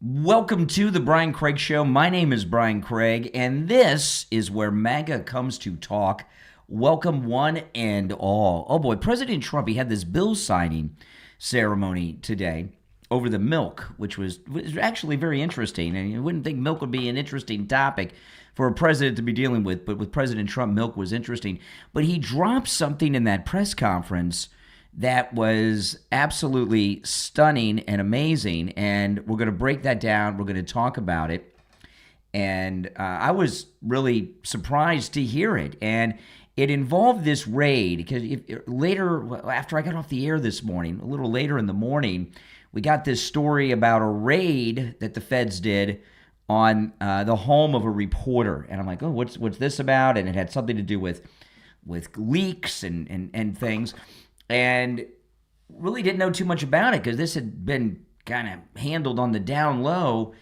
Welcome to the Brian Craig Show. My name is Brian Craig, and this is where MAGA comes to talk. Welcome, one and all. Oh boy, President Trump, he had this bill signing ceremony today over the milk, which was actually very interesting. And you wouldn't think milk would be an interesting topic for a president to be dealing with, but with President Trump, milk was interesting. But he dropped something in that press conference that was absolutely stunning and amazing, and we're going to break that down. We're going to talk about it, and I was really surprised to hear it, and it involved this raid, because later, after I got off the air this morning, a little later in the morning, we got this story about a raid that the feds did on the home of a reporter, and I'm like, oh, what's this about? And it had something to do with leaks and things. And really didn't know too much about it because this had been kind of handled on the down low.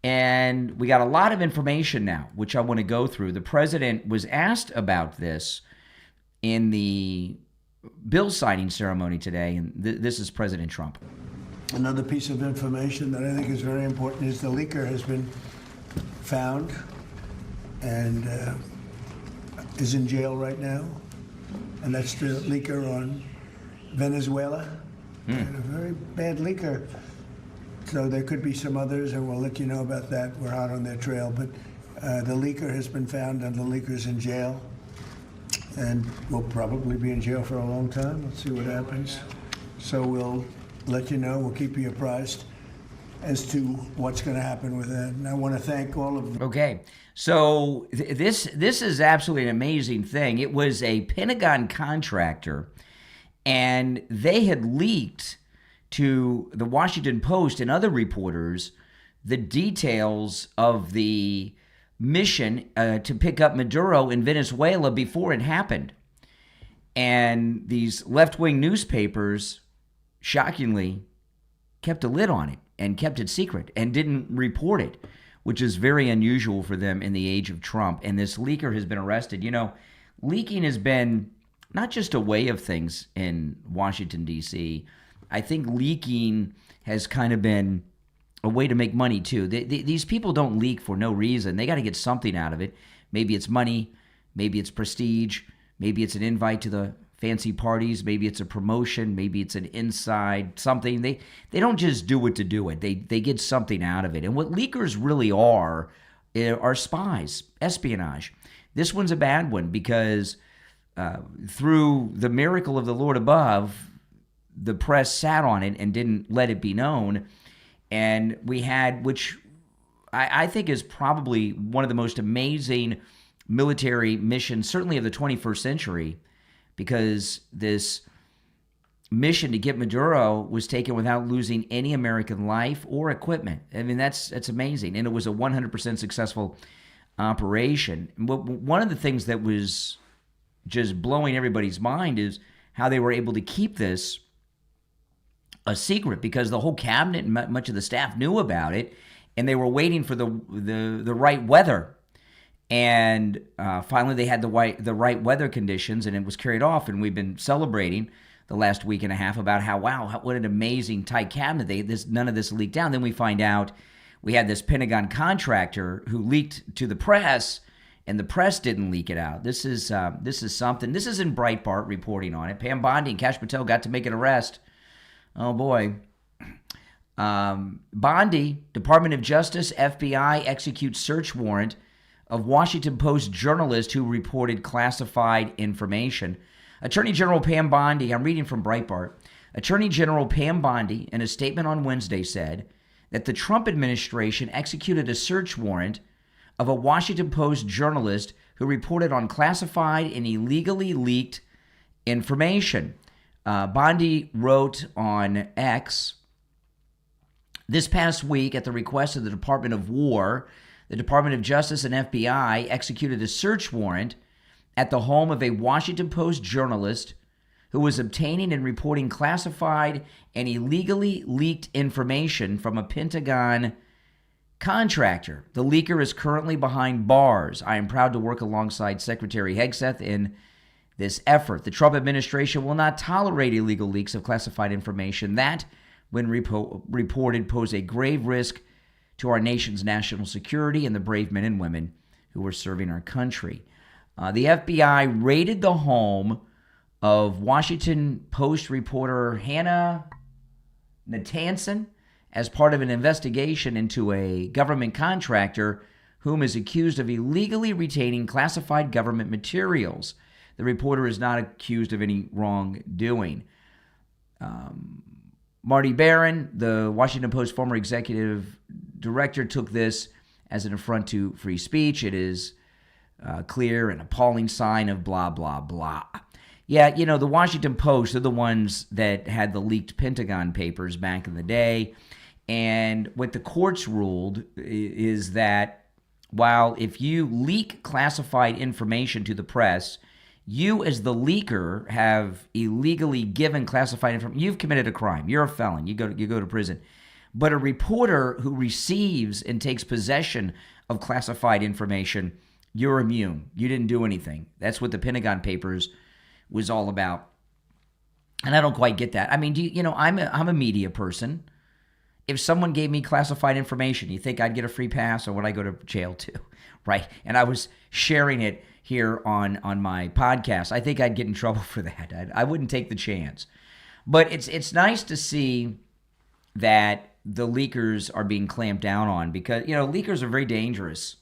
And we got a lot of information now, which I want to go through. The president was asked about this in the bill signing ceremony today. And this is President Trump. Another piece of information that I think is very important is the leaker has been found and is in jail right now. And that's the leaker on Venezuela, and a very bad leaker. So there could be some others, and we'll let you know about that. We're out on their trail, but the leaker has been found, and the leaker's in jail, and will probably be in jail for a long time. Let's see what happens. So we'll let you know. We'll keep you apprised as to what's going to happen with that. And I want to thank all of them. Okay, so this is absolutely an amazing thing. It was a Pentagon contractor, and they had leaked to the Washington Post and other reporters the details of the mission to pick up Maduro in Venezuela before it happened. And these left-wing newspapers, shockingly, kept a lid on it and kept it secret and didn't report it, which is very unusual for them in the age of Trump. And this leaker has been arrested. You know, leaking has been not just a way of things in Washington, D.C. I think leaking has kind of been a way to make money, too. These people don't leak for no reason. They got to get something out of it. Maybe it's money. Maybe it's prestige. Maybe it's an invite to the fancy parties. Maybe it's a promotion. Maybe it's an inside something. They don't just do it to do it. They get something out of it. And what leakers really are spies, espionage. This one's a bad one because through the miracle of the Lord above, the press sat on it and didn't let it be known. And we had, which I think is probably one of the most amazing military missions, certainly of the 21st century, because this mission to get Maduro was taken without losing any American life or equipment. I mean, that's amazing. And it was a 100% successful operation. One of the things that was just blowing everybody's mind is how they were able to keep this a secret, because the whole cabinet and much of the staff knew about it, and they were waiting for the right weather. And finally, they had the right weather conditions, and it was carried off. And we've been celebrating the last week and a half about what an amazing tight cabinet. None of this leaked down. Then we find out we had this Pentagon contractor who leaked to the press, and the press didn't leak it out. This is something. This is in Breitbart reporting on it. Pam Bondi and Kash Patel got to make an arrest. Oh boy. Bondi, Department of Justice, FBI executes search warrant of Washington Post journalist who reported classified information. Attorney General Pam Bondi, I'm reading from Breitbart. Attorney General Pam Bondi, in a statement on Wednesday, said that the Trump administration executed a search warrant of a Washington Post journalist who reported on classified and illegally leaked information. Bondi wrote on X, this past week, at the request of the Department of War, the Department of Justice and FBI executed a search warrant at the home of a Washington Post journalist who was obtaining and reporting classified and illegally leaked information from a Pentagon contractor. The leaker is currently behind bars. I am proud to work alongside Secretary Hegseth in this effort. The Trump administration will not tolerate illegal leaks of classified information that, when reported, pose a grave risk to our nation's national security and the brave men and women who are serving our country. The FBI raided the home of Washington Post reporter Hannah Natanson as part of an investigation into a government contractor whom is accused of illegally retaining classified government materials. The reporter is not accused of any wrongdoing. Marty Barron, the Washington Post former executive director, took this as an affront to free speech. It is clear and appalling sign of blah, blah, blah. Yeah, the Washington Post are the ones that had the leaked Pentagon papers back in the day. And what the courts ruled is that while if you leak classified information to the press, you as the leaker have illegally given classified information. You've committed a crime. You're a felon. You go to prison. But a reporter who receives and takes possession of classified information, you're immune. You didn't do anything. That's what the Pentagon Papers was all about. And I don't quite get that. I mean, I'm a media person. If someone gave me classified information, you think I'd get a free pass, or would I go to jail too? Right? And I was sharing it here on my podcast. I think I'd get in trouble for that. I wouldn't take the chance. But it's nice to see that the leakers are being clamped down on, because leakers are very dangerous.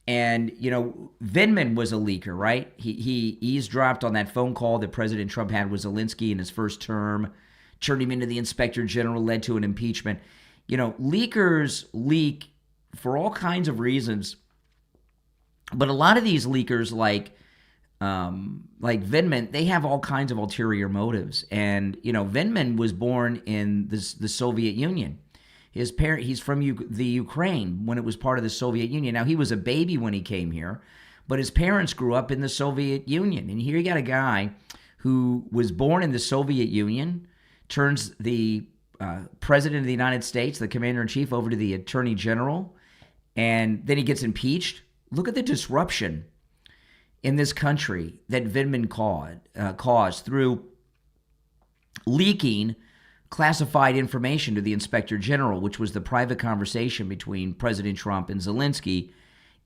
And Vindman was a leaker, right? He eavesdropped on that phone call that President Trump had with Zelensky in his first term, turned him into the Inspector General, led to an impeachment. Leakers leak for all kinds of reasons. But a lot of these leakers, like Vindman, they have all kinds of ulterior motives. And Vindman was born in the Soviet Union. He's from the Ukraine when it was part of the Soviet Union. Now, he was a baby when he came here, but his parents grew up in the Soviet Union. And here you got a guy who was born in the Soviet Union, turns the president of the United States, the commander-in-chief, over to the attorney general, and then he gets impeached. Look at the disruption in this country that Vindman caused through leaking classified information to the Inspector General, which was the private conversation between President Trump and Zelensky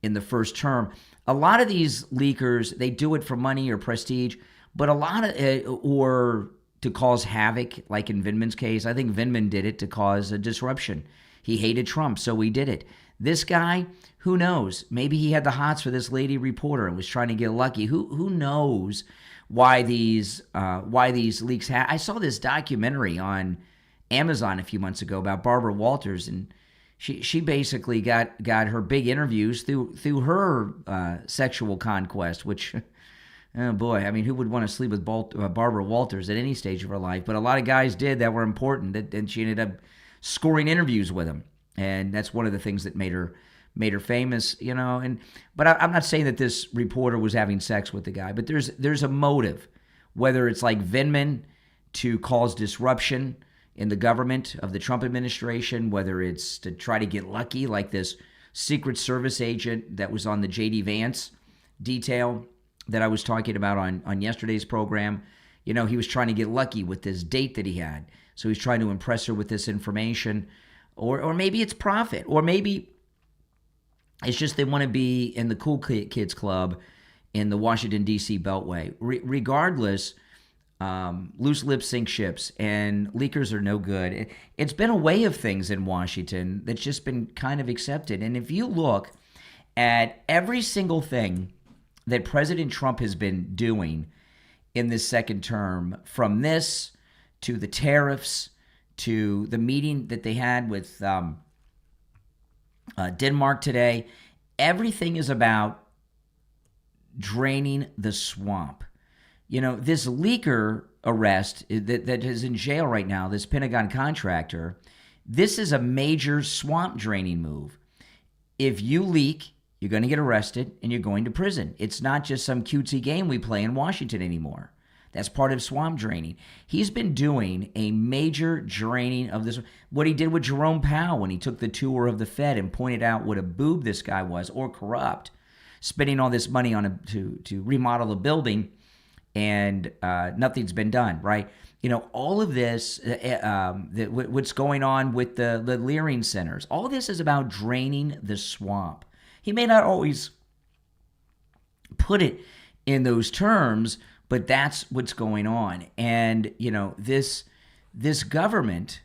in the first term. A lot of these leakers, they do it for money or prestige, but a lot of or to cause havoc, like in Vindman's case. I think Vindman did it to cause a disruption. He hated Trump, so he did it. This guy, who knows? Maybe he had the hots for this lady reporter and was trying to get lucky. Who knows why these leaks I saw this documentary on Amazon a few months ago about Barbara Walters, and she basically got her big interviews through her sexual conquest, which, oh boy, I mean, who would want to sleep with Barbara Walters at any stage of her life? But a lot of guys did that were important, and she ended up scoring interviews with him. And that's one of the things that made her famous, but I'm not saying that this reporter was having sex with the guy, but there's a motive, whether it's like Vindman to cause disruption in the government of the Trump administration, whether it's to try to get lucky, like this Secret Service agent that was on the J.D. Vance detail that I was talking about on yesterday's program. He was trying to get lucky with this date that he had. So he's trying to impress her with this information. Or maybe it's profit. Or maybe it's just they want to be in the cool kids club in the Washington, D.C. Beltway. Regardless, loose lips sink ships, and leakers are no good. It's been a way of things in Washington that's just been kind of accepted. And if you look at every single thing that President Trump has been doing in this second term, from this to the tariffs, to the meeting that they had with Denmark today, everything is about draining the swamp. This leaker arrest that is in jail right now, this Pentagon contractor, this is a major swamp draining move. If you leak, you're going to get arrested and you're going to prison. It's not just some cutesy game we play in Washington anymore. That's part of swamp draining. He's been doing a major draining of this. What he did with Jerome Powell when he took the tour of the Fed and pointed out what a boob this guy was, or corrupt, spending all this money on to remodel a building, and nothing's been done, right? all of this, what's going on with the Leering centers, all of this is about draining the swamp. He may not always put it in those terms, but that's what's going on. And, this government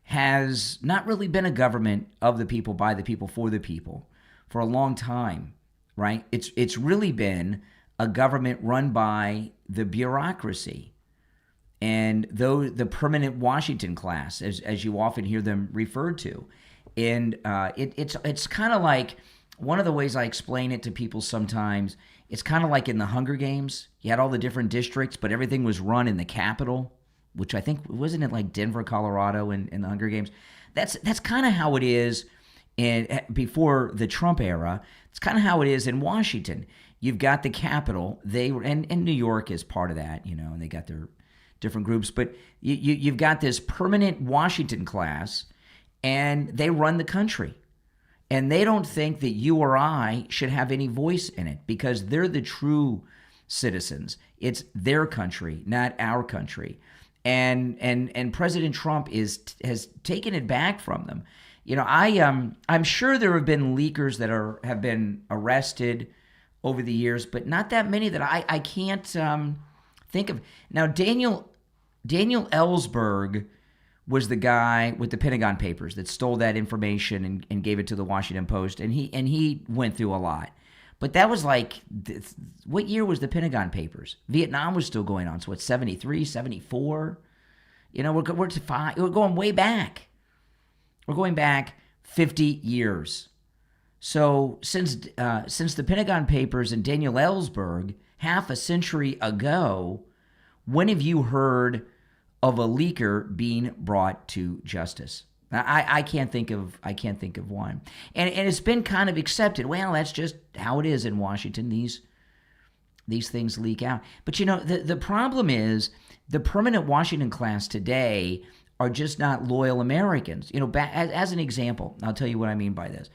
has not really been a government of the people, by the people, for the people for a long time, right? It's really been a government run by the bureaucracy and the permanent Washington class, as you often hear them referred to. And it's kind of like, one of the ways I explain it to people sometimes, it's kind of like in the Hunger Games. You had all the different districts, but everything was run in the capital, which I think, wasn't it like Denver, Colorado in the Hunger Games? That's kind of how it is before the Trump era. It's kind of how it is in Washington. You've got the capital, and New York is part of that, and they got their different groups, but you've got this permanent Washington class, and they run the country. And they don't think that you or I should have any voice in it because they're the true citizens. It's their country, not our country. And President Trump has taken it back from them. I'm sure there have been leakers that have been arrested over the years, but not that many that I can't think of. Now, Daniel Ellsberg was the guy with the Pentagon Papers that stole that information and gave it to the Washington Post, and he went through a lot. But that was like, what year was the Pentagon Papers? Vietnam was still going on, so it's 73, 74? We're going way back. We're going back 50 years. So since the Pentagon Papers and Daniel Ellsberg, half a century ago, when have you heard of a leaker being brought to justice? I can't think of one. And it's been kind of accepted. Well, that's just how it is in Washington. These things leak out. But the problem is the permanent Washington class today are just not loyal Americans. As an example, I'll tell you what I mean by this.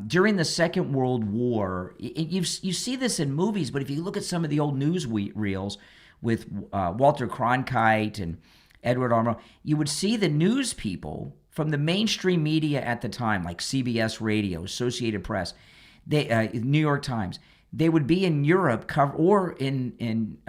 During the Second World War, you see this in movies, but if you look at some of the old news reels with Walter Cronkite and Edward R. Murrow, you would see the news people from the mainstream media at the time, like CBS Radio, Associated Press, New York Times. They would be in Europe or in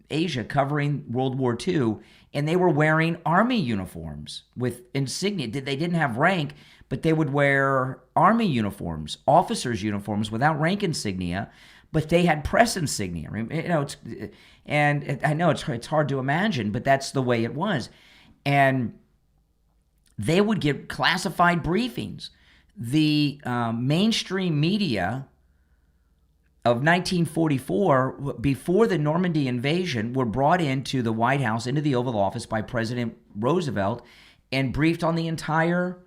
Asia covering World War II, and they were wearing army uniforms with insignia. They didn't have rank, but they would wear army uniforms, officers' uniforms without rank insignia, but they had press insignia. And I know it's hard to imagine, but that's the way it was. And they would give classified briefings. The mainstream media of 1944, before the Normandy invasion, were brought into the White House, into the Oval Office by President Roosevelt, and briefed on the entire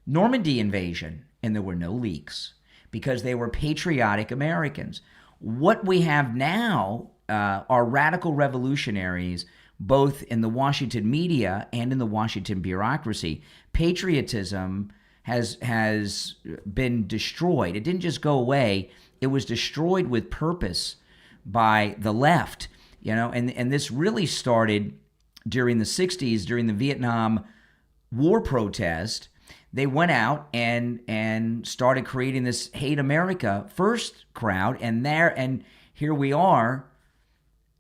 Normandy invasion. And there were no leaks because they were patriotic Americans. What we have now are radical revolutionaries, both in the Washington media and in the Washington bureaucracy. Patriotism has been destroyed. It didn't just go away. It was destroyed with purpose by the left, and this really started during the 60s, during the Vietnam War protest. They went out and started creating this Hate America First crowd, and here we are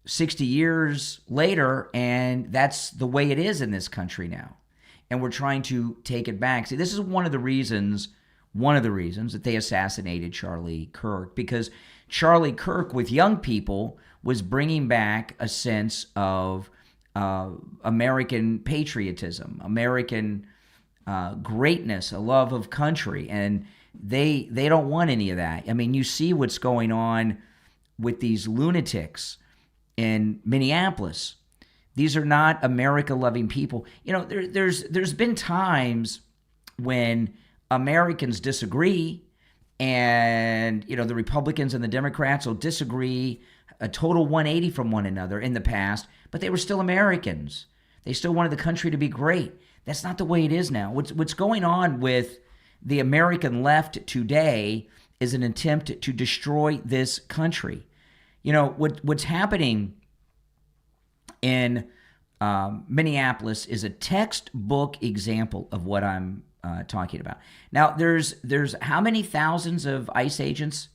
60 years later, and that's the way it is in this country now. And we're trying to take it back. See, this is one of the reasons that they assassinated Charlie Kirk, because Charlie Kirk with young people was bringing back a sense of American patriotism, American greatness, a love of country, and they don't want any of that. I mean, you see what's going on with these lunatics in Minneapolis. These are not America-loving people. There's been times when Americans disagree, and the Republicans and the Democrats will disagree a total 180 from one another in the past, but they were still Americans. They still wanted the country to be great. That's not the way it is now. What's going on with the American left today is an attempt to destroy this country. What's happening in Minneapolis is a textbook example of what I'm talking about. Now, there's how many thousands of ICE agents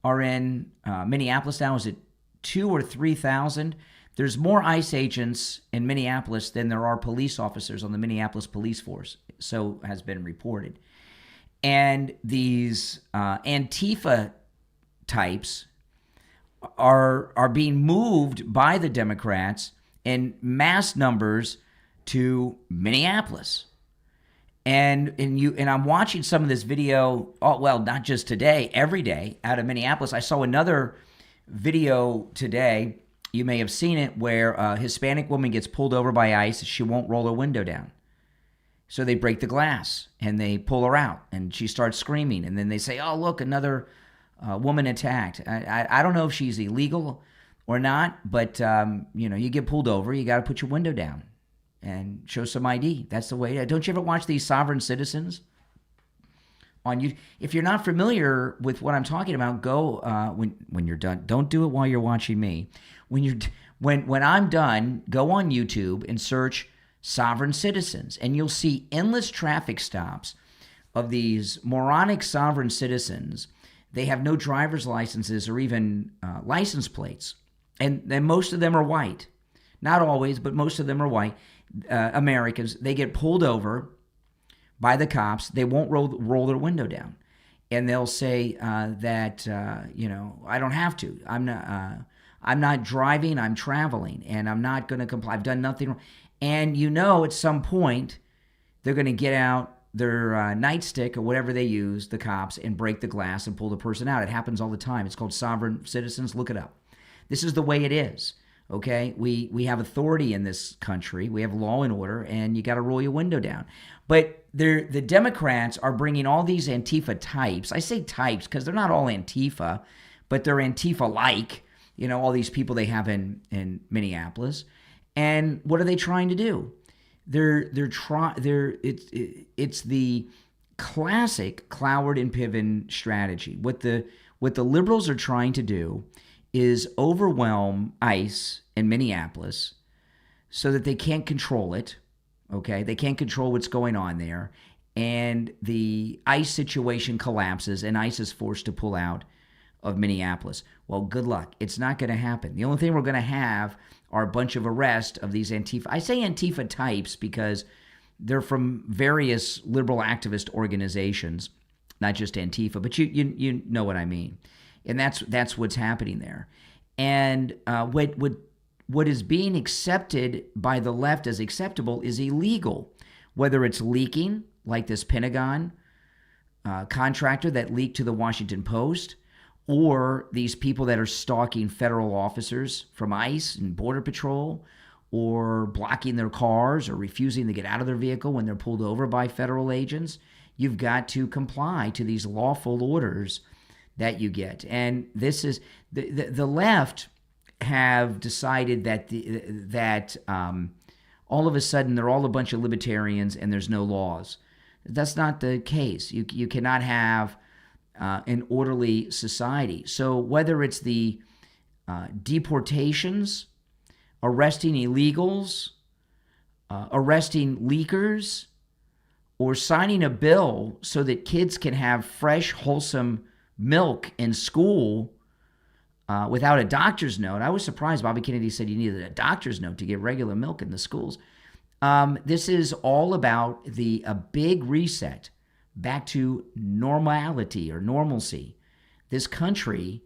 are in Minneapolis now? Is it 2,000 or 3,000? There's more ICE agents in Minneapolis than there are police officers on the Minneapolis police force. So has been reported. And these Antifa types are being moved by the Democrats in mass numbers to Minneapolis. And I'm watching some of this video, not just today, every day out of Minneapolis. I saw another video today, you may have seen it, where a Hispanic woman gets pulled over by ICE. She won't roll her window down. So they break the glass and they pull her out and she starts screaming. And then they say, oh, look, another woman attacked. I don't know if she's illegal or not, but you get pulled over, you got to put your window down and show some ID. That's the way. Don't you ever watch these Sovereign Citizens on YouTube? If you're not familiar with what I'm talking about, go when you're done. Don't do it while you're watching me. When I'm done, go on YouTube and search Sovereign Citizens, and you'll see endless traffic stops of these moronic sovereign citizens. They have no driver's licenses or even license plates, and most of them are white. Not always, but most of them are white. Americans, they get pulled over by the cops. They won't roll their window down, and they'll say that I don't have to. I'm not driving. I'm traveling, and I'm not going to comply. I've done nothing wrong. And at some point they're going to get out their nightstick or whatever they use, the cops, and break the glass and pull the person out. It happens all the time. It's called Sovereign Citizens. Look it up. This is the way it is. Okay, we have authority in this country. We have law and order, and you got to roll your window down. But the Democrats are bringing all these Antifa types. I say types because they're not all Antifa, but they're Antifa-like. All these people they have in Minneapolis. And what are they trying to do? It's the classic Cloward and Piven strategy. What the liberals are trying to do is overwhelm ICE in Minneapolis so that they can't control it, okay? They can't control what's going on there, and the ICE situation collapses, and ICE is forced to pull out of Minneapolis. Well, good luck. It's not going to happen. The only thing we're going to have are a bunch of arrests of these Antifa. I say Antifa types because they're from various liberal activist organizations, not just Antifa, but you know what I mean. And that's what's happening there. And what is being accepted by the left as acceptable is illegal, whether it's leaking, like this Pentagon contractor that leaked to the Washington Post, or these people that are stalking federal officers from ICE and Border Patrol, or blocking their cars or refusing to get out of their vehicle when they're pulled over by federal agents. You've got to comply to these lawful orders that you get. And this is the left have decided that all of a sudden they're all a bunch of libertarians and there's no laws. That's not the case. You cannot have an orderly society. So whether it's the deportations, arresting illegals, arresting leakers, or signing a bill so that kids can have fresh, wholesome milk in school without a doctor's note. I was surprised Bobby Kennedy said you needed a doctor's note to get regular milk in the schools. This is all about a big reset back to normality or normalcy. This country,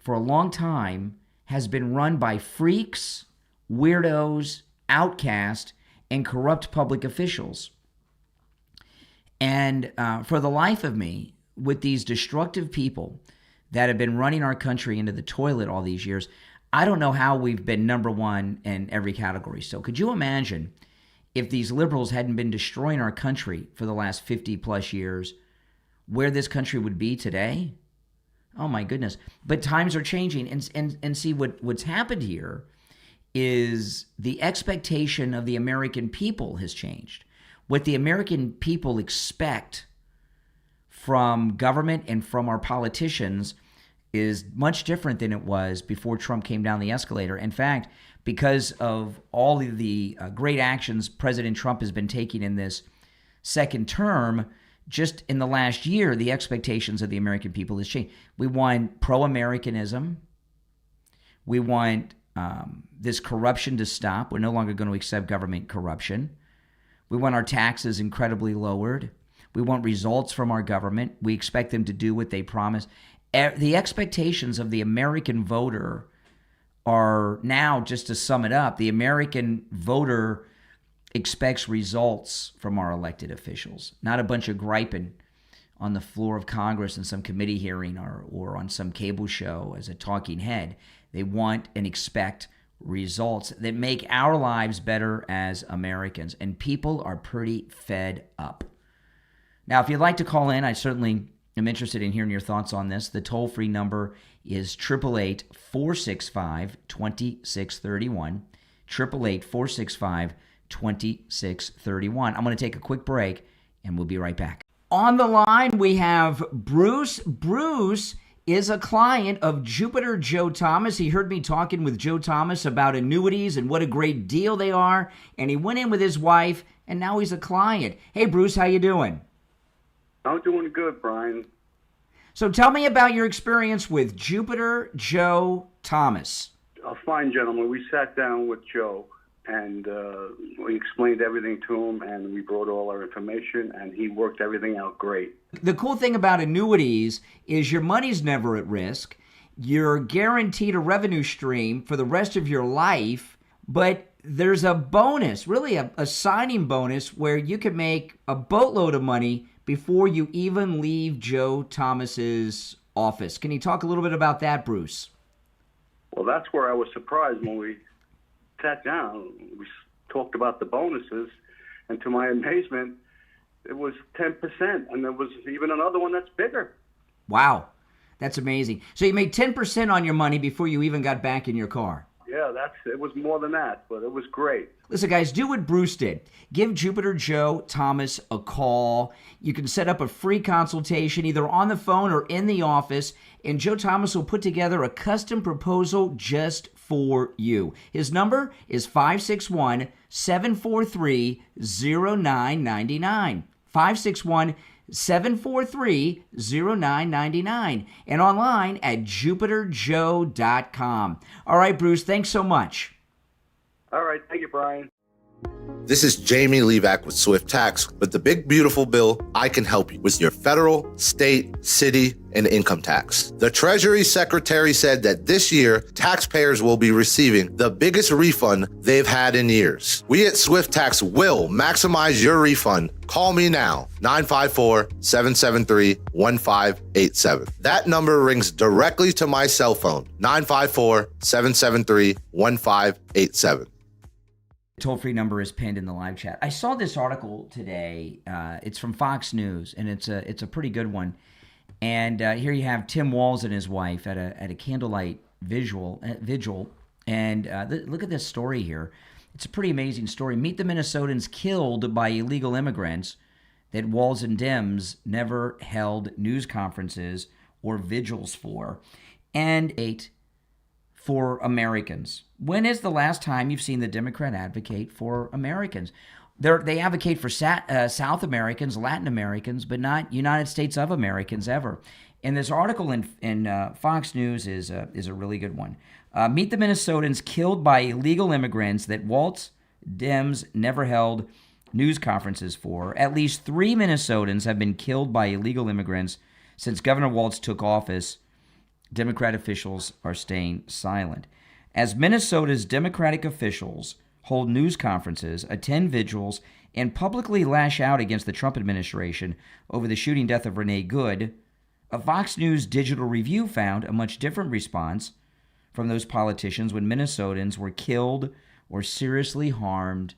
for a long time, has been run by freaks, weirdos, outcasts, and corrupt public officials. And for the life of me, with these destructive people that have been running our country into the toilet all these years, I don't know how we've been number one in every category. So could you imagine if these liberals hadn't been destroying our country for the last 50 plus years, where this country would be today? Oh my goodness. But times are changing. And see what's happened here is the expectation of the American people has changed. What the American people expect from government and from our politicians is much different than it was before Trump came down the escalator. In fact, because of all of the great actions President Trump has been taking in this second term, just in the last year, the expectations of the American people has changed. We want pro-Americanism. We want this corruption to stop. We're no longer going to accept government corruption. We want our taxes incredibly lowered. We want results from our government. We expect them to do what they promise. The expectations of the American voter are now, just to sum it up, the American voter expects results from our elected officials, not a bunch of griping on the floor of Congress in some committee hearing or on some cable show as a talking head. They want and expect results that make our lives better as Americans. And people are pretty fed up. Now, if you'd like to call in, I certainly am interested in hearing your thoughts on this. The toll-free number is 888-465-2631. 888-465-2631. I'm going to take a quick break, and we'll be right back. On the line, we have Bruce. Bruce is a client of Jupiter Joe Thomas. He heard me talking with Joe Thomas about annuities and what a great deal they are, and he went in with his wife, and now he's a client. Hey, Bruce, how you doing? I'm doing good, Brian. So tell me about your experience with Jupiter Joe Thomas. A fine gentleman. We sat down with Joe, and we explained everything to him, and we brought all our information, and he worked everything out great. The cool thing about annuities is your money's never at risk. You're guaranteed a revenue stream for the rest of your life, but there's a bonus, really a signing bonus, where you can make a boatload of money before you even leave Joe Thomas's office. Can you talk a little bit about that, Bruce? Well, that's where I was surprised when we sat down. We talked about the bonuses, and to my amazement, it was 10%, and there was even another one that's bigger. Wow, that's amazing. So you made 10% on your money before you even got back in your car. Yeah, it was more than that, but it was great. Listen, guys, do what Bruce did. Give Jupiter Joe Thomas a call. You can set up a free consultation either on the phone or in the office, and Joe Thomas will put together a custom proposal just for you. His number is 561-743-0999. 561-743-0999, and online at jupiterjoe.com. All right, Bruce, thanks so much. All right. Thank you, Brian. This is Jamie Levac with Swift Tax. With the big, beautiful bill, I can help you with your federal, state, city, and income tax. The Treasury Secretary said that this year, taxpayers will be receiving the biggest refund they've had in years. We at Swift Tax will maximize your refund. Call me now, 954-773-1587. That number rings directly to my cell phone, 954-773-1587. Toll-free number is pinned in the live chat. I saw this article today. It's from Fox News, and it's a pretty good one. And here you have Tim Walz and his wife at a candlelight vigil. And look at this story here. It's a pretty amazing story. Meet the Minnesotans killed by illegal immigrants that Walz and Dems never held news conferences or vigils for. And 8 for Americans. When is the last time you've seen the Democrat advocate for Americans? They advocate for South Americans, Latin Americans, but not United States of Americans ever. And this article in Fox News is a really good one. Meet the Minnesotans killed by illegal immigrants that Walz Dems never held news conferences for. At least 3 Minnesotans have been killed by illegal immigrants since Governor Walz took office. Democrat officials are staying silent. As Minnesota's Democratic officials hold news conferences, attend vigils, and publicly lash out against the Trump administration over the shooting death of Renee Good, a Fox News digital review found a much different response from those politicians when Minnesotans were killed or seriously harmed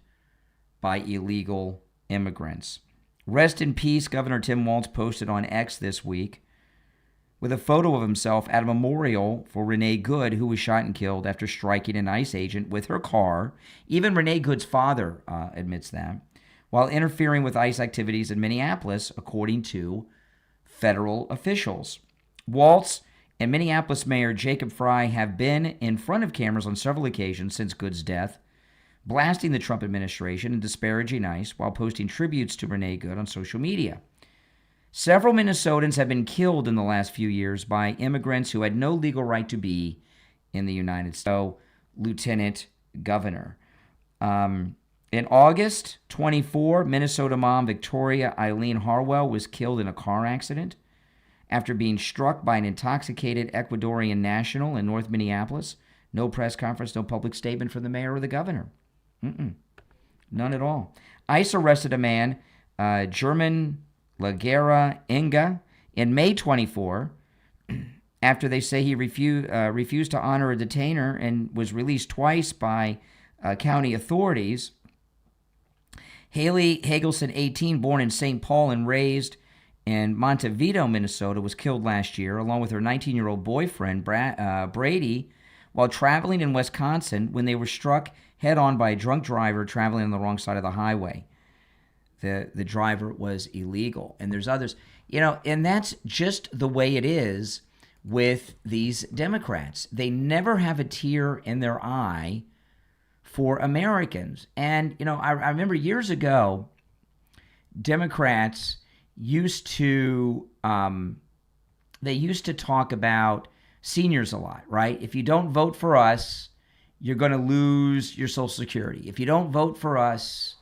by illegal immigrants. Rest in peace, Governor Tim Walz posted on X this week with a photo of himself at a memorial for Renee Good, who was shot and killed after striking an ICE agent with her car. Even Renee Good's father admits that, while interfering with ICE activities in Minneapolis, according to federal officials. Walz and Minneapolis Mayor Jacob Frey have been in front of cameras on several occasions since Good's death, blasting the Trump administration and disparaging ICE while posting tributes to Renee Good on social media. Several Minnesotans have been killed in the last few years by immigrants who had no legal right to be in the United States. So, Lieutenant Governor. In August 24, Minnesota mom Victoria Eileen Harwell was killed in a car accident after being struck by an intoxicated Ecuadorian national in North Minneapolis. No press conference, no public statement from the mayor or the governor. None at all. ICE arrested a man, German Laguerra Inga, in May 24 after they say he refused to honor a detainer and was released twice by county authorities. Haley Hagelson, 18, born in St. Paul and raised in Montevideo, Minnesota, was killed last year, along with her 19-year-old boyfriend, Brady, while traveling in Wisconsin when they were struck head-on by a drunk driver traveling on the wrong side of the highway. The driver was illegal. And there's others. And that's just the way it is with these Democrats. They never have a tear in their eye for Americans. And, I remember years ago, Democrats used to talk about seniors a lot, right? If you don't vote for us, you're going to lose your Social Security. If you don't vote for us,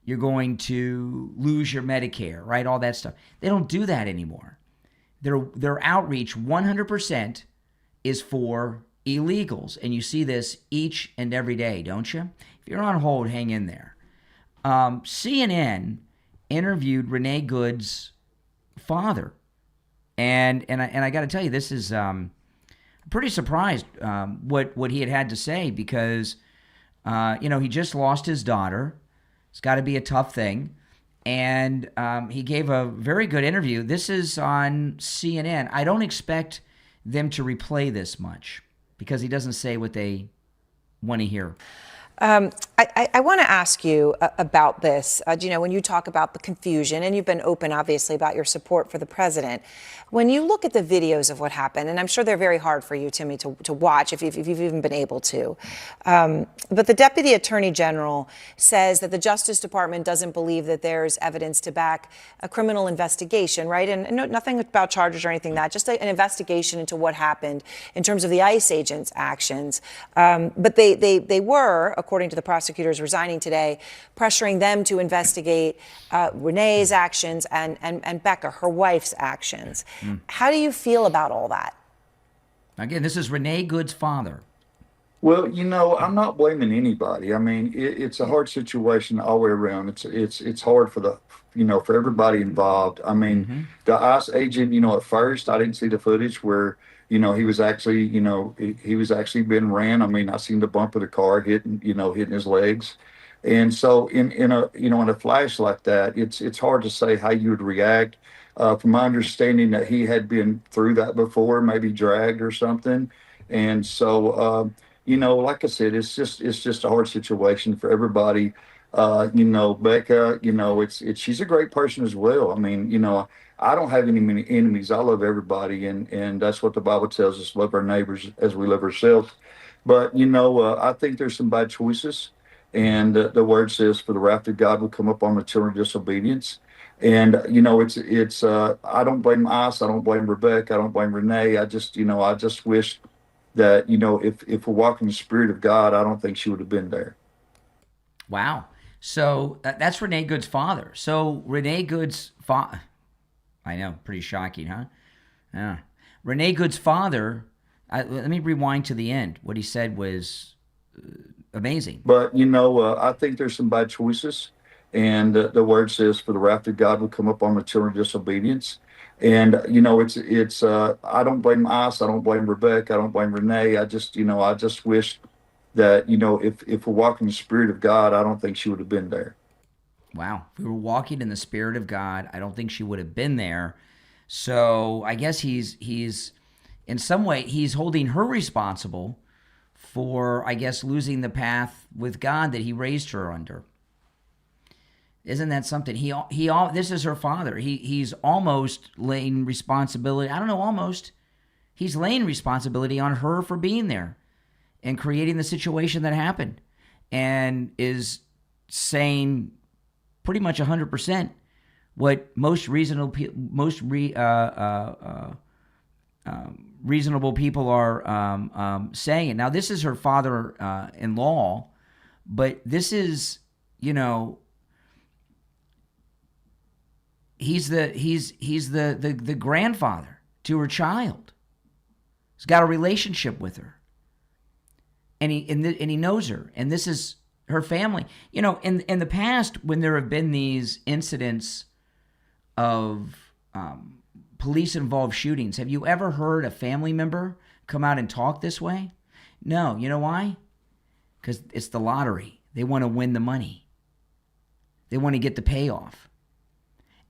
you're going to lose your Medicare, right? All that stuff. They don't do that anymore. Their outreach 100% is for illegals. And you see this each and every day, don't you? If you're on hold, hang in there. CNN interviewed Renee Good's father. And I got to tell you, this is pretty surprised what he had to say because, he just lost his daughter. It's got to be a tough thing. And he gave a very good interview. This is on CNN. I don't expect them to replay this much because he doesn't say what they want to hear. I want to ask you about this. When you talk about the confusion, and you've been open, obviously, about your support for the president, when you look at the videos of what happened, and I'm sure they're very hard for you, Timmy, to watch if you've even been able to, but the Deputy Attorney General says that the Justice Department doesn't believe that there's evidence to back a criminal investigation, right? And nothing about charges or anything like that, just an investigation into what happened in terms of the ICE agents' actions. But they were, according to the prosecutors resigning today, pressuring them to investigate Renee's actions and Becca, her wife's actions. How do you feel about all that? Again, this is Renee Good's father. Well, I'm not blaming anybody. I mean, it's a hard situation all the way around. It's hard for for everybody involved. I mean, the ICE agent, at first I didn't see the footage where he was actually, he was actually being ran. I mean, I seen the bump of the car hitting his legs. And so in a flash like that, it's hard to say how you would react. From my understanding that he had been through that before, maybe dragged or something. And so, like I said, it's just a hard situation for everybody. Becca, she's a great person as well. I mean, I don't have any many enemies. I love everybody, and that's what the Bible tells us: love our neighbors as we love ourselves. But I think there's some bad choices, and the word says, "For the wrath of God will come upon the children of disobedience." And it's I don't blame ICE, I don't blame Rebecca, I don't blame Renee. I just wish that if we're walking the Spirit of God, I don't think she would have been there. Wow. So that's Renee Good's father. So Renee Good's father. I know, pretty shocking, huh? Yeah. Renee Good's father, let me rewind to the end. What he said was amazing. But, I think there's some bad choices. And the word says, for the wrath of God will come upon the children of disobedience. And, it's I don't blame ICE, I don't blame Rebecca, I don't blame Renee. I just wish that, if we're walking the Spirit of God, I don't think she would have been there. Wow. If we were walking in the Spirit of God, I don't think she would have been there. So I guess he's in some way, he's holding her responsible for, I guess, losing the path with God that he raised her under. Isn't that something? This is her father. He's almost laying responsibility. I don't know, almost. He's laying responsibility on her for being there and creating the situation that happened, and is saying pretty much 100% what most reasonable reasonable people are saying. Now, this is her father-in-law, but this is, you know, he's the grandfather to her child. He's got a relationship with her, and he knows her, and this is her family. You know, in the past, when there have been these incidents of police-involved shootings, have you ever heard a family member come out and talk this way? No. You know why? Because it's the lottery. They want to win the money. They want to get the payoff.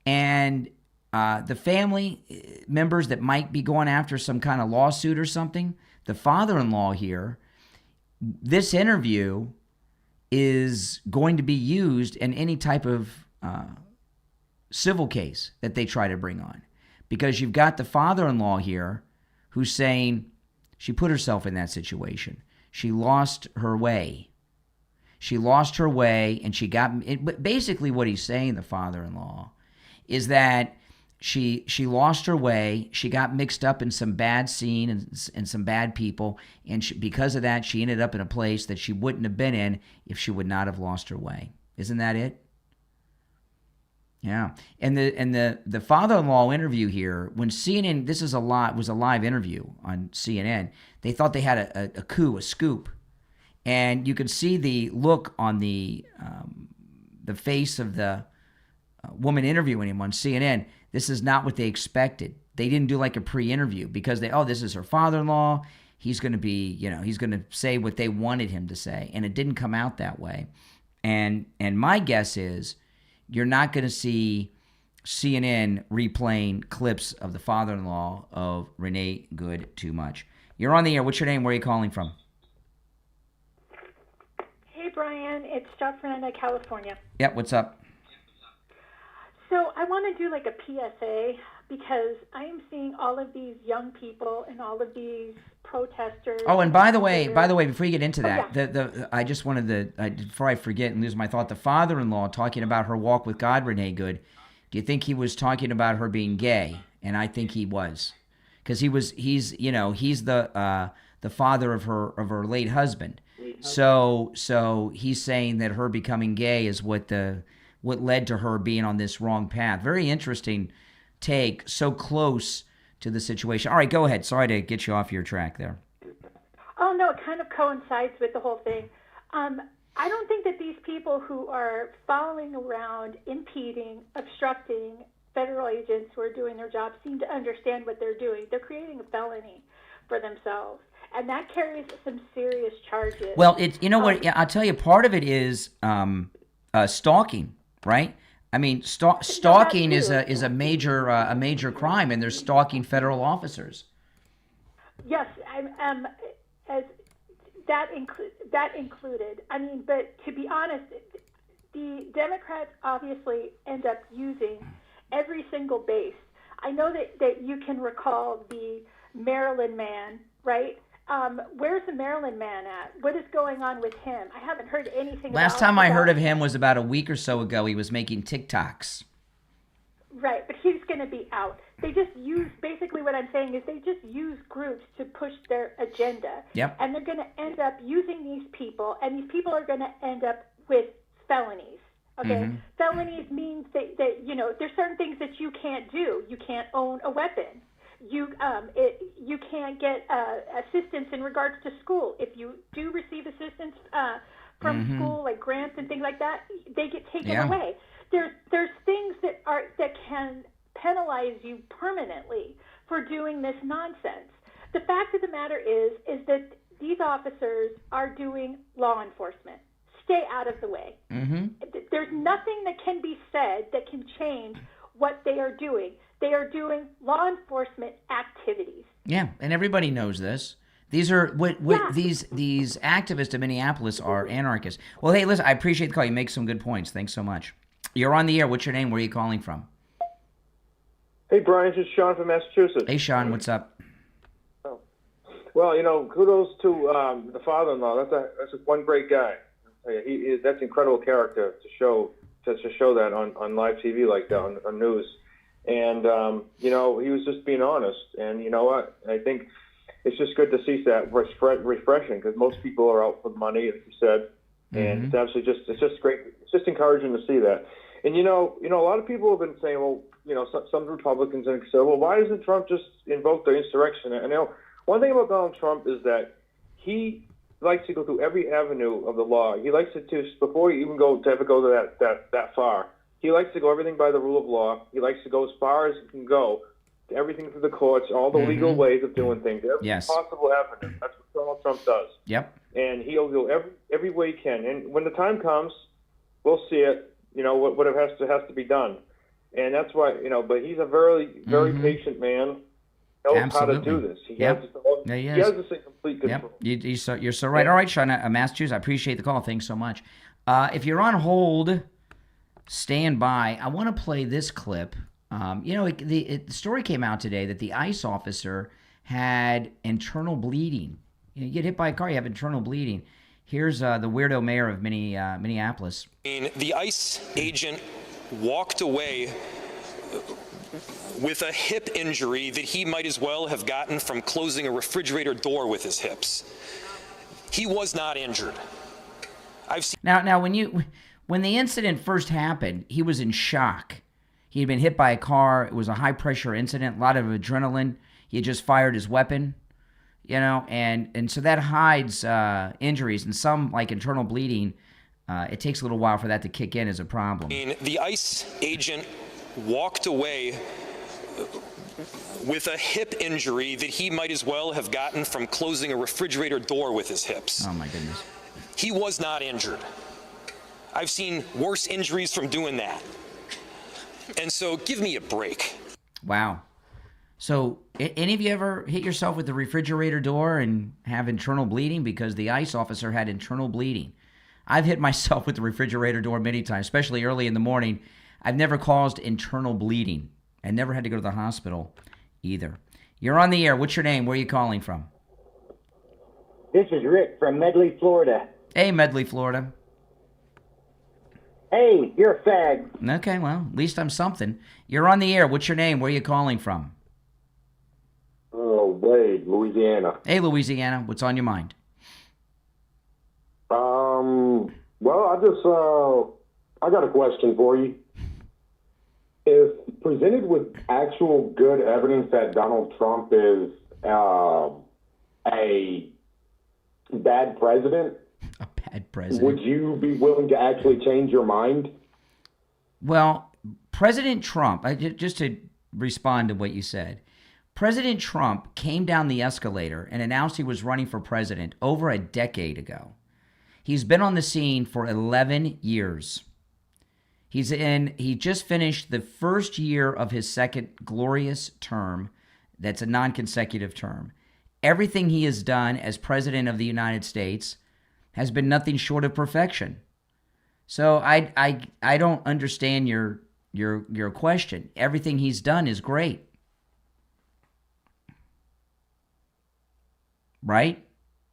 And the family members that might be going after some kind of lawsuit or something, the father-in-law here, this interview is going to be used in any type of civil case that they try to bring on. Because you've got the father-in-law here who's saying she put herself in that situation. She lost her way. She lost her way, and she got... Basically what he's saying, the father-in-law, is that she lost her way. She got mixed up in some bad scene and some bad people, and because of that, she ended up in a place that she wouldn't have been in if she would not have lost her way. Isn't that it? Yeah. And the father-in-law interview here, when CNN, was a live interview on CNN, they thought they had a scoop. And you could see the look on the face of the woman interviewing him on CNN. This is not what they expected. They didn't do like a pre-interview because this is her father-in-law. He's going to be, he's going to say what they wanted him to say. And it didn't come out that way. And my guess is you're not going to see CNN replaying clips of the father-in-law of Renee Good too much. You're on the air. What's your name? Where are you calling from? Hey, Brian. It's Jeff Fernanda, California. Yeah, what's up? So I want to do like a PSA because I am seeing all of these young people and all of these protesters. Oh, and by the way, before you get into that, I just wanted before I forget and lose my thought, the father-in-law talking about her walk with God, Renee Good. Do you think he was talking about her being gay? And I think he was, because he's the father of her late husband. So he's saying that her becoming gay is what led to her being on this wrong path. Very interesting take, so close to the situation. All right, go ahead. Sorry to get you off your track there. Oh, no, it kind of coincides with the whole thing. I don't think that these people who are following around, impeding, obstructing federal agents who are doing their job seem to understand what they're doing. They're creating a felony for themselves, and that carries some serious charges. Well, I'll tell you, part of it is stalking, right? I mean, stalking is a major crime, and they're stalking federal officers. Yes, as that included. I mean, but to be honest, the Democrats obviously end up using every single base. I know that you can recall the Maryland man, right? Where's the Maryland man at? What is going on with him? I haven't heard anything. Last time I heard of him was about a week or so ago. He was making TikToks. Right, but he's going to be out. They just basically what I'm saying is they just use groups to push their agenda. Yep. And they're going to end up using these people, and these people are going to end up with felonies. Okay? Mm-hmm. Felonies means that there's certain things that you can't do. You can't own a weapon. You can't get assistance in regards to school. If you do receive assistance from mm-hmm. school, like grants and things like that, they get taken away. There's things that can penalize you permanently for doing this nonsense. The fact of the matter is that these officers are doing law enforcement. Stay out of the way. Mm-hmm. There's nothing that can be said that can change what they are doing. They are doing law enforcement activities. Yeah, and everybody knows this. These are these activists in Minneapolis are anarchists. Well, hey, listen, I appreciate the call. You make some good points. Thanks so much. You're on the air. What's your name? Where are you calling from? Hey, Brian. This is Sean from Massachusetts. Hey, Sean. What's up? Well, kudos to the father-in-law. That's one great guy. That's incredible character to show that on live TV like that on news. And he was just being honest. And you know what? I think it's just good to see that refreshing, because most people are out for money, like you said. And it's actually it's just great. It's just encouraging to see that. And a lot of people have been saying, well, some Republicans have said, well, why doesn't Trump just invoke the insurrection? And one thing about Donald Trump is that he likes to go through every avenue of the law. He likes to before he even go to that far. He likes to go everything by the rule of law. He likes to go as far as he can go, to everything through the courts, all the legal ways of doing things, every possible avenue. That's what Donald Trump does. Yep. And he'll go every way he can. And when the time comes, we'll see it. What has to be done. And that's why, but he's a very, very patient man. He knows how to do this. He has this in complete control. Yep. You're so right. All right, Sean, Massachusetts, I appreciate the call. Thanks so much. If you're on hold, stand by. I want to play this clip. The story came out today that the ICE officer had internal bleeding. You get hit by a car, you have internal bleeding. Here's the weirdo mayor of Minneapolis. The ICE agent walked away with a hip injury that he might as well have gotten from closing a refrigerator door with his hips. He was not injured. Now when the incident first happened, he was in shock. He had been hit by a car. It was a high pressure incident, a lot of adrenaline. He had just fired his weapon. And so that hides injuries, and some, like internal bleeding, it takes a little while for that to kick in as a problem. The ICE agent walked away with a hip injury that he might as well have gotten from closing a refrigerator door with his hips. Oh, my goodness. He was not injured. I've seen worse injuries from doing that. And so give me a break. Wow. So, any of you ever hit yourself with the refrigerator door and have internal bleeding? Because the ICE officer had internal bleeding. I've hit myself with the refrigerator door many times, especially early in the morning. I've never caused internal bleeding and never had to go to the hospital either. You're on the air. What's your name? Where are you calling from? This is Rick from Medley, Florida. Hey, Medley, Florida. Hey, you're a fag. Okay, well, at least I'm something. You're on the air. What's your name? Where are you calling from? Wade, Louisiana. Hey, Louisiana. What's on your mind? Well, I got a question for you. If presented with actual good evidence that Donald Trump is a bad president, would you be willing to actually change your mind? Well, President Trump, just to respond to what you said, President Trump came down the escalator and announced he was running for president over a decade ago. He's been on the scene for 11 years. He just finished the first year of his second glorious term. That's a non-consecutive term. Everything he has done as president of the United States has been nothing short of perfection. So I don't understand your question. Everything he's done is great. Right?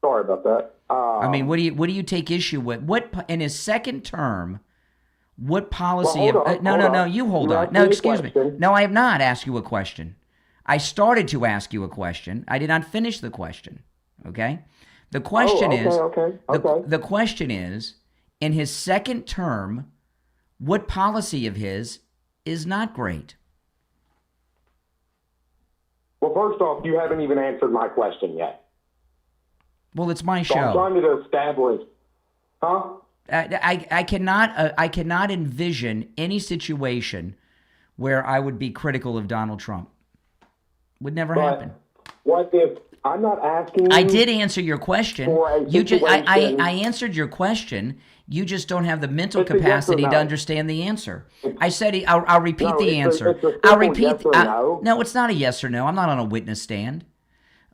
Sorry about that. I mean, what do you take issue with? What in his second term? What policy? No. You hold on. No, excuse me. No, I have not asked you a question. I started to ask you a question. I did not finish the question. Okay. The question the question is, in his second term, what policy of his is not great? Well, first off, you haven't even answered my question yet. Well, it's my show. So I'm trying to establish, I cannot envision any situation where I would be critical of Donald Trump. Would never happen. What if I'm not asking? I did answer your question. I answered your question. You just don't have the mental capacity to understand the answer. I said I'll repeat the answer. I'll repeat. No, it's not a yes or no. I'm not on a witness stand.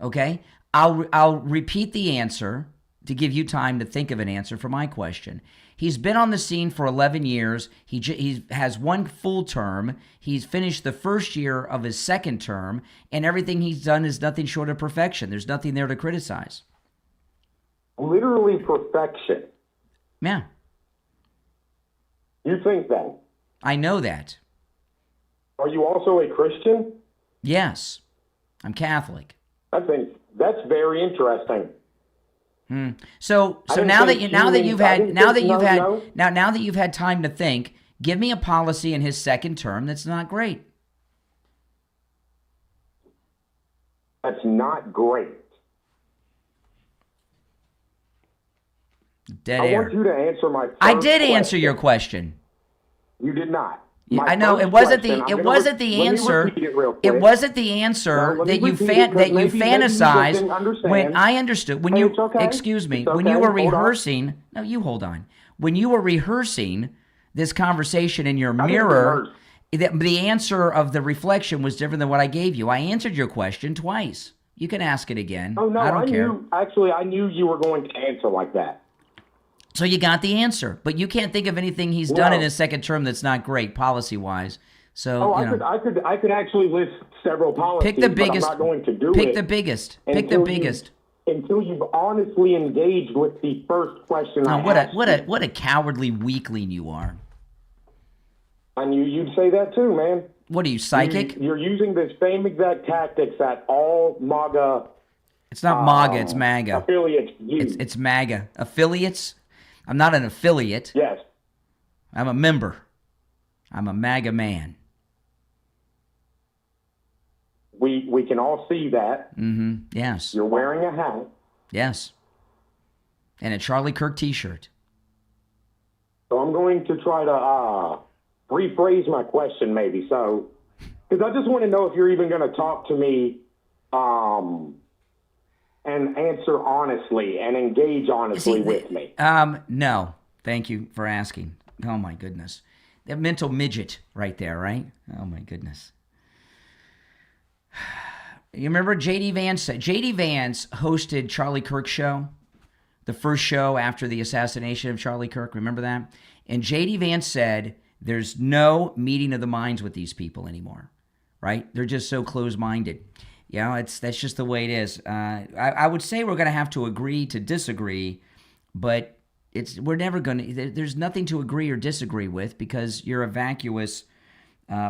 Okay. I'll repeat the answer, to give you time to think of an answer for my question. He's been on the scene for 11 years. He has one full term. He's finished the first year of his second term, and everything he's done is nothing short of perfection. There's nothing there to criticize. Literally perfection. Yeah. You think that? I know that. Are you also a Christian? Yes. I'm Catholic. I think that's very interesting. So now that you've had time to think, give me a policy in his second term that's not great. That's not great. Dead I air. want you to answer my first I did question. answer your question. You did not. Yeah, My I know first it wasn't question, the I'm it gonna wasn't re- the let me answer. repeat it real It quick. wasn't the answer No, let me that you repeat it, 'cause maybe you just fantasize didn't understand. when I understood when Hey, you it's okay. excuse me It's when you okay. were Hold on. rehearsing. No, you hold on. When you were rehearsing this conversation in your I didn't mirror, rehearse. the answer of the reflection was different than what I gave you. I answered your question twice. You can ask it again. Oh no, I don't care. I knew you were going to answer like that. So you got the answer, but you can't think of anything he's done in his second term that's not great policy-wise. So I could actually list several policies. pick the biggest. But I'm not going to do pick it the biggest. Pick the until biggest. until you've honestly engaged with the first question I asked. What a cowardly weakling you are. I knew you'd say that too, man. What are you, psychic? You're using the same exact tactics that all MAGA. It's not MAGA, it's MAGA. Affiliates use. It's MAGA. Affiliates? I'm not an affiliate. Yes. I'm a member. I'm a MAGA man. We can all see that. Mm-hmm. Yes. You're wearing a hat. Yes. And a Charlie Kirk t-shirt. So I'm going to try to rephrase my question maybe. So, because I just want to know if you're even going to talk to me and answer honestly and engage honestly with me. No. Thank you for asking. Oh, my goodness. That mental midget right there, right? Oh, my goodness. You remember J.D. Vance? J.D. Vance hosted Charlie Kirk's show, the first show after the assassination of Charlie Kirk. Remember that? And J.D. Vance said there's no meeting of the minds with these people anymore, right? They're just so close-minded. You know, that's just the way it is. I would say we're going to have to agree to disagree, but we're never going to. There's nothing to agree or disagree with because you're a vacuous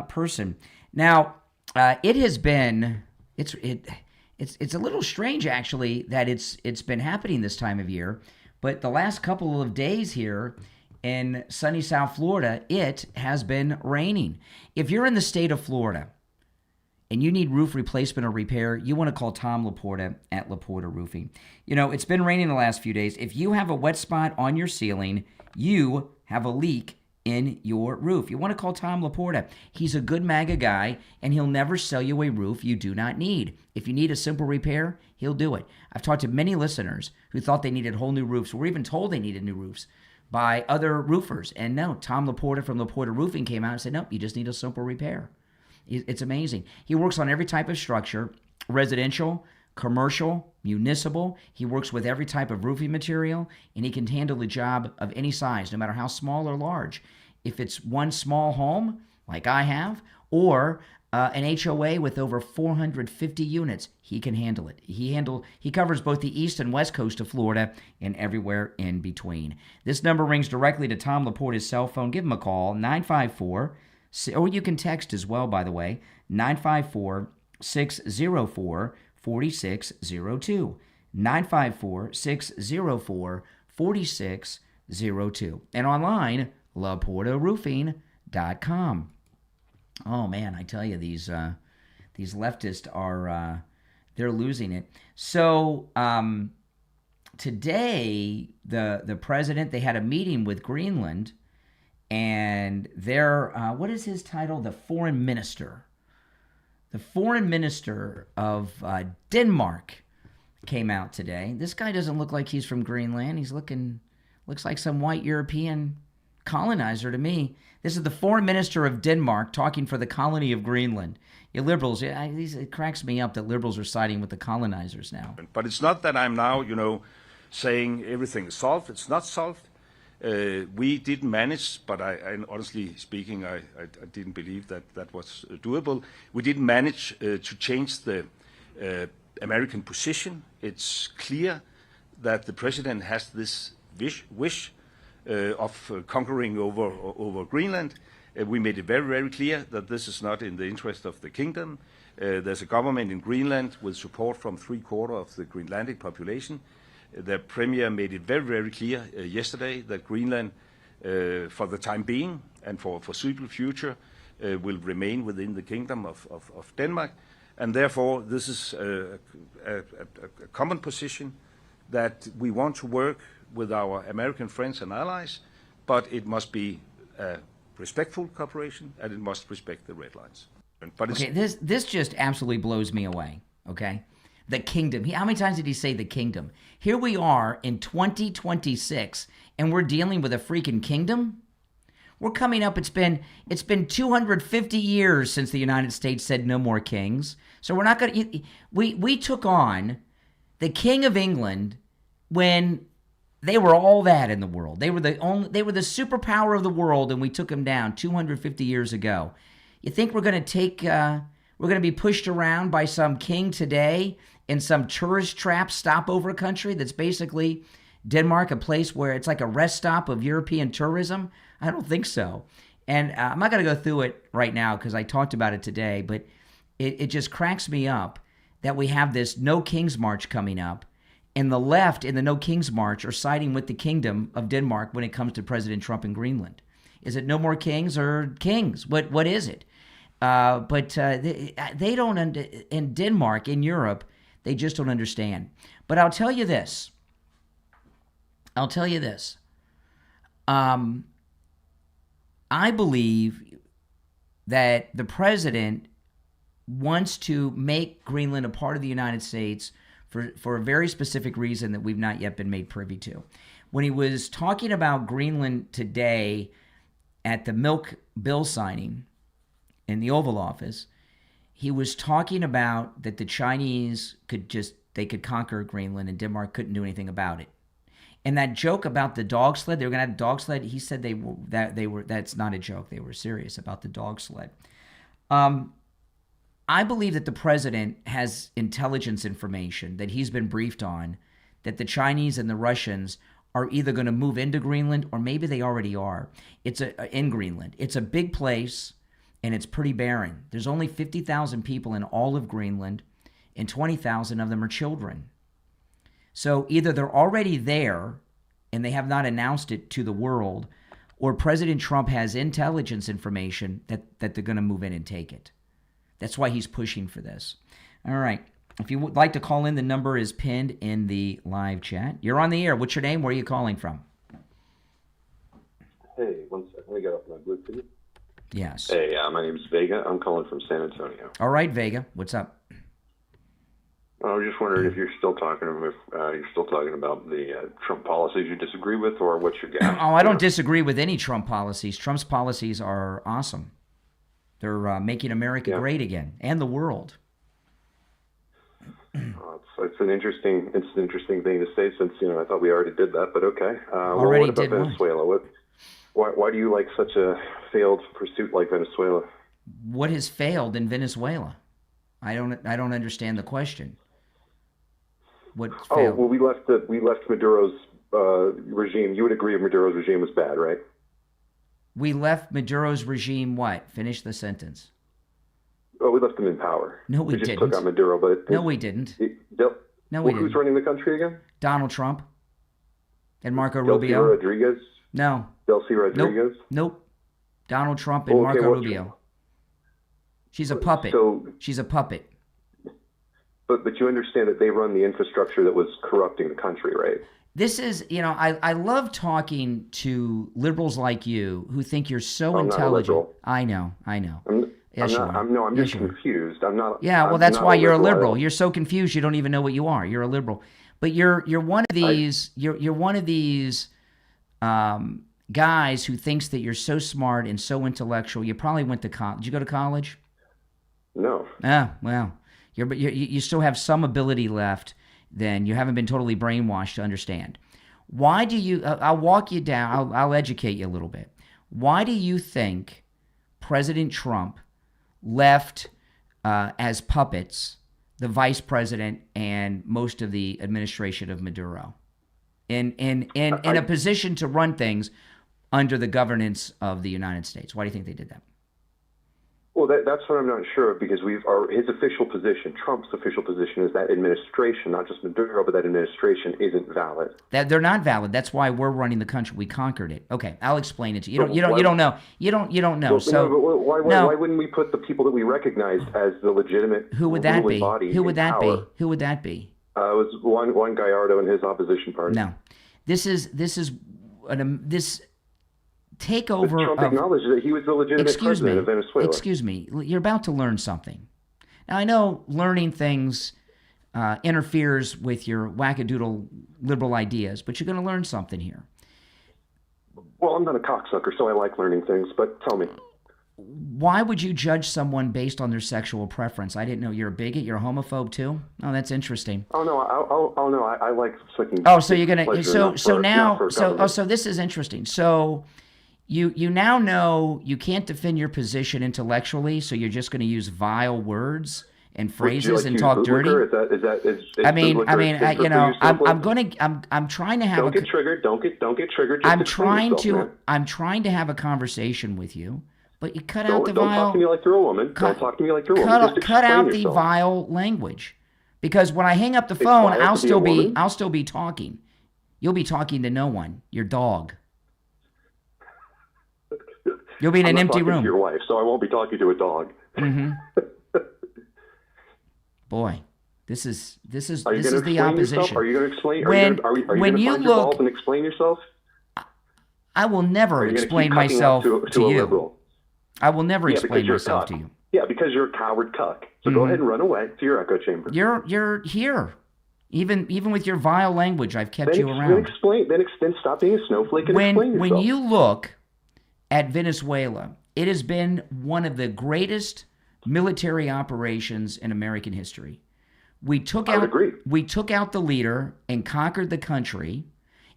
person. Now, it has been. It's a little strange actually that it's been happening this time of year, but the last couple of days here in sunny South Florida, it has been raining. If you're in the state of Florida and you need roof replacement or repair, you want to call Tom Laporta at Laporta Roofing. You know, it's been raining the last few days. If you have a wet spot on your ceiling, you have a leak in your roof. You want to call Tom Laporta. He's a good MAGA guy, and he'll never sell you a roof you do not need. If you need a simple repair, he'll do it. I've talked to many listeners who thought they needed whole new roofs, or even told they needed new roofs by other roofers. And no, Tom Laporta from Laporta Roofing came out and said, nope, you just need a simple repair. It's amazing. He works on every type of structure, residential, commercial, municipal. He works with every type of roofing material, and he can handle the job of any size, no matter how small or large. If it's one small home, like I have, or an HOA with over 450 units, he can handle it. He covers both the east and west coast of Florida and everywhere in between. This number rings directly to Tom Laporta's cell phone. Give him a call, 954, or you can text as well, by the way, 954-604-4602. 954-604-4602. And online, LaportaRoofing.com. Oh man, I tell you, these leftists are they're losing it. So today, the president, they had a meeting with Greenland, and their what is his title? The foreign minister. The foreign minister of Denmark came out today. This guy doesn't look like he's from Greenland. Looks like some white European colonizer to me. This is the foreign minister of Denmark talking for the colony of Greenland. You liberals, it cracks me up that liberals are siding with the colonizers now. But it's not that I'm now, saying everything is solved. It's not solved. We didn't manage, but I honestly speaking, I didn't believe that was doable. We didn't manage to change the American position. It's clear that the president has this wish of conquering over Greenland. We made it very, very clear that this is not in the interest of the kingdom. There's a government in Greenland with support from 3/4 of the Greenlandic population. The premier made it very, very clear yesterday that Greenland, for the time being and for foreseeable future, will remain within the kingdom of Denmark. And therefore, this is a common position that we want to work with our American friends and allies, but it must be a respectful cooperation and it must respect the red lines. But okay, this just absolutely blows me away, okay? The kingdom. How many times did he say the kingdom? Here we are in 2026, and we're dealing with a freaking kingdom? We're coming up, it's been 250 years since the United States said no more kings. So we're not going to, we took on the King of England when they were all that in the world. They were the superpower of the world, and we took them down 250 years ago. You think we're going to be pushed around by some king today in some tourist trap stopover country that's basically Denmark, a place where it's like a rest stop of European tourism? I don't think so. And I'm not going to go through it right now because I talked about it today, but it just cracks me up that we have this No Kings March coming up, and the left in the No Kings March are siding with the Kingdom of Denmark when it comes to President Trump in Greenland. Is it no more kings or kings? What is it? But they don't, in Denmark, in Europe, they just don't understand. But I'll tell you this. I believe that the president wants to make Greenland a part of the United States for a very specific reason that we've not yet been made privy to. When he was talking about Greenland today at the milk bill signing in the Oval Office, he was talking about that the Chinese could conquer Greenland and Denmark couldn't do anything about it. And that joke about the dog sled, they were going to have a dog sled. He said that's not a joke. They were serious about the dog sled. I believe that the president has intelligence information that he's been briefed on, that the Chinese and the Russians are either going to move into Greenland or maybe they already are. In Greenland. It's a big place and it's pretty barren. There's only 50,000 people in all of Greenland and 20,000 of them are children. So either they're already there and they have not announced it to the world, or President Trump has intelligence information that they're going to move in and take it. That's why he's pushing for this. All right. If you would like to call in, the number is pinned in the live chat. You're on the air. What's your name? Where are you calling from? Hey, one second. Let me get off my Bluetooth. Yes. Hey, my name's Vega. I'm calling from San Antonio. All right, Vega. What's up? I was just wondering if you're still talking about the Trump policies you disagree with, or what's your gap? Oh, I don't disagree with any Trump policies. Trump's policies are awesome. They're making America great again, and the world. It's an interesting thing to say, since I thought we already did that, but okay. Already what about did Venezuela? Why do you like such a failed pursuit like Venezuela? What has failed in Venezuela? I don't understand the question. What failed? Well, we left Maduro's regime. You would agree Maduro's regime was bad, right? We left Maduro's regime what? Finish the sentence. Oh, we left him in power. No, we just didn't. Took out Maduro, but no, we didn't. No, we didn't. Who's running the country again? Donald Trump and Marco Delcy Rubio. Rodriguez. No. Delcy Rodriguez. Nope. Donald Trump and Marco Rubio. She's a puppet. She's a puppet. But you understand that they run the infrastructure that was corrupting the country, right? This is, I love talking to liberals like you who think you're so intelligent. I know. I'm just confused. I'm not. Yeah, well, that's why you're a liberal. You're so confused you don't even know what you are. You're a liberal, but you're one of these. You're one of these guys who thinks that you're so smart and so intellectual. You probably went to college. Did you go to college? No. Well, you still have some ability left. then you haven't been totally brainwashed to understand. Why do you, I'll walk you down, I'll educate you a little bit. Why do you think President Trump left as puppets the vice president and most of the administration of Maduro in a position to run things under the governance of the United States? Why do you think they did that? Well, that's what I'm not sure of, because his official position, Trump's official position, is that administration, not just Maduro, but that administration isn't valid. That they're not valid. That's why we're running the country. We conquered it. Okay, I'll explain it to you. You don't know. You don't know. Well, so why wouldn't we put the people that we recognized as the legitimate who would that ruling be? body Who would that power? be? Who would that be? It was Juan Gallardo and his opposition party. No, this takeover. But Trump acknowledged that he was the legitimate president of Venezuela. Excuse me. You're about to learn something. Now, I know learning things interferes with your wackadoodle liberal ideas, but you're going to learn something here. Well, I'm not a cocksucker, so I like learning things, but tell me. Why would you judge someone based on their sexual preference? I didn't know you're a bigot. You're a homophobe too? Oh, that's interesting. Oh no, I like sucking. Oh, so you're going to, so this is interesting. So you now know you can't defend your position intellectually, so you're just going to use vile words and phrases and talk dirty. I'm trying to have. Don't get triggered. Don't get triggered. I'm trying to have a conversation with you, but you cut out the vile. Don't talk to me like you're a woman. Don't talk to me like you're a woman. Cut out the vile language, because when I hang up the phone, I'll still be talking. You'll be talking to no one. Your dog. You'll be in an empty room. To your wife, so I won't be talking to a dog. Mm-hmm. Boy, this is the opposition. Yourself? Are you going to explain? When you when you look and explain yourself, I will never explain myself to you. Liberal? I will never explain myself to you. Yeah, because you're a coward cuck. So go ahead and run away to your echo chamber. You're here. Even with your vile language, I've kept you around. Then stop being a snowflake and explain yourself. When you look at Venezuela, it has been one of the greatest military operations in American history. We took out the leader and conquered the country,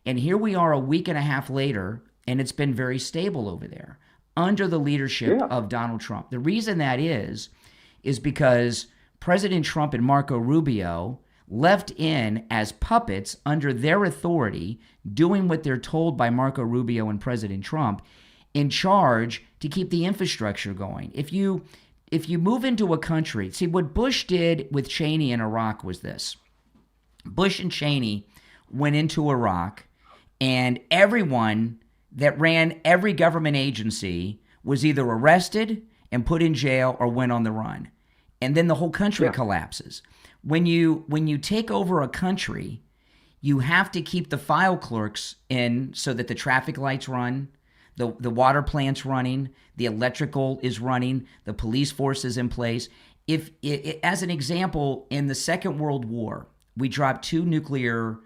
and here we are a week and a half later, and it's been very stable over there under the leadership of Donald Trump. The reason that is because President Trump and Marco Rubio left in as puppets under their authority, doing what they're told by Marco Rubio and President Trump, in charge to keep the infrastructure going. If you move into a country, see what Bush did with Cheney in Iraq was this. Bush and Cheney went into Iraq, and everyone that ran every government agency was either arrested and put in jail or went on the run. And then the whole country collapses. When you take over a country, you have to keep the file clerks in so that the traffic lights run, the water plant's running, the electrical is running, the police force is in place. As an example, in the Second World War, we dropped 2 nuclear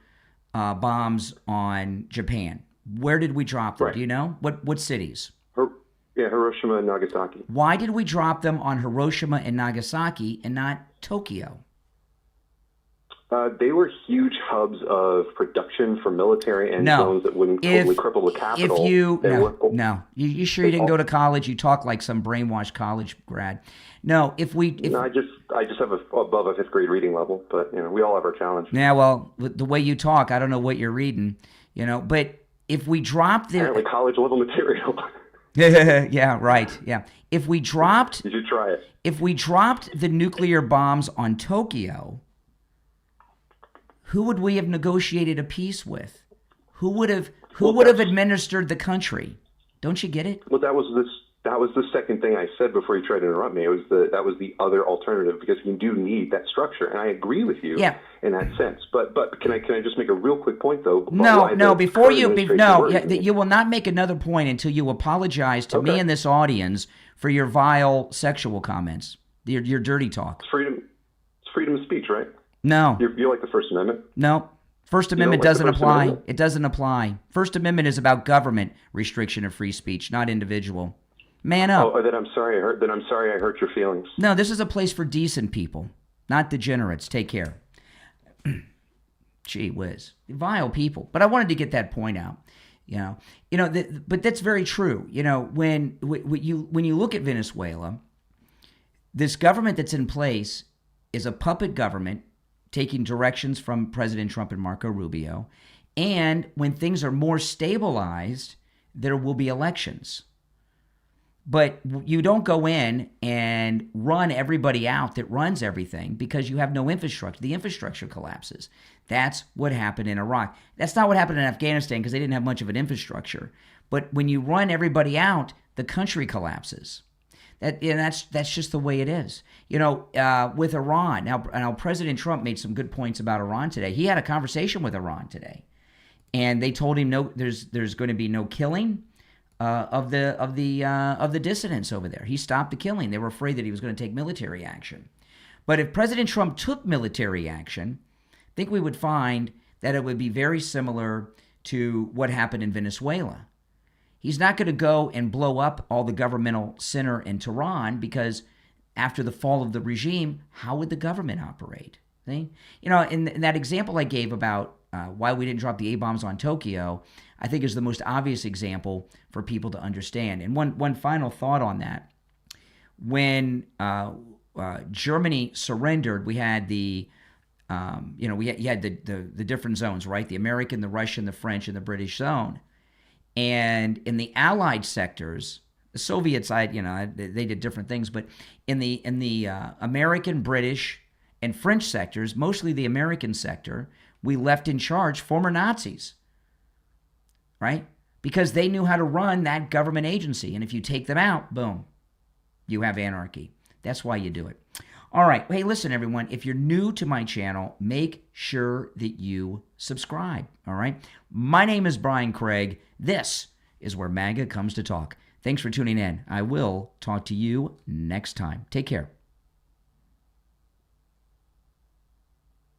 bombs on Japan. Where did we drop them? Right. Do you know? What cities? Hiroshima and Nagasaki. Why did we drop them on Hiroshima and Nagasaki and not Tokyo? They were huge hubs of production for military end zones that wouldn't totally cripple the capital. You sure you didn't go to college? You talk like some brainwashed college grad. No, I just have above a 5th grade reading level, but we all have our challenge. Yeah, well, the way you talk, I don't know what you're reading, but if we dropped apparently college level material. Yeah, right. Yeah. If we dropped You should try it. If we dropped the nuclear bombs on Tokyo, who would we have negotiated a peace with? Who would have administered the country? Don't you get it? Well, that was the second thing I said before you tried to interrupt me. That was the other alternative, because you do need that structure, and I agree with you in that sense. But can I just make a real quick point though? You will not make another point until you apologize to me and this audience for your vile sexual comments, your dirty talk. It's freedom of speech, right? No. You like the First Amendment? No. First Amendment doesn't apply. It doesn't apply. First Amendment is about government restriction of free speech, not individual. Man up. Oh, then I'm sorry I hurt your feelings. No, this is a place for decent people, not degenerates. Take care. gee whiz, vile people. But I wanted to get that point out. But that's very true. When you look at Venezuela, this government that's in place is a puppet government taking directions from President Trump and Marco Rubio. And when things are more stabilized, there will be elections. But you don't go in and run everybody out that runs everything because you have no infrastructure. The infrastructure collapses. That's what happened in Iraq. That's not what happened in Afghanistan because they didn't have much of an infrastructure. But when you run everybody out, the country collapses. That's just the way it is. With Iran, now President Trump made some good points about Iran today. He had a conversation with Iran today, and they told him there's going to be no killing of the dissidents over there. He stopped the killing. They were afraid that he was going to take military action. But if President Trump took military action, I think we would find that it would be very similar to what happened in Venezuela. He's not going to go and blow up all the governmental center in Tehran because after the fall of the regime, how would the government operate? See? In that example I gave about why we didn't drop the A-bombs on Tokyo, I think is the most obvious example for people to understand. And one final thought on that. When Germany surrendered, we had you had the different zones, right? The American, the Russian, the French, and the British zone. And in the Allied sectors, the Soviet side, they did different things, but in the American, British, and French sectors, mostly the American sector, we left in charge former Nazis, right? Because they knew how to run that government agency. And if you take them out, boom, you have anarchy. That's why you do it. All right. Hey, listen, everyone. If you're new to my channel, make sure that you subscribe. All right. My name is Brian Craig. This is where MAGA comes to talk. Thanks for tuning in. I will talk to you next time. Take care.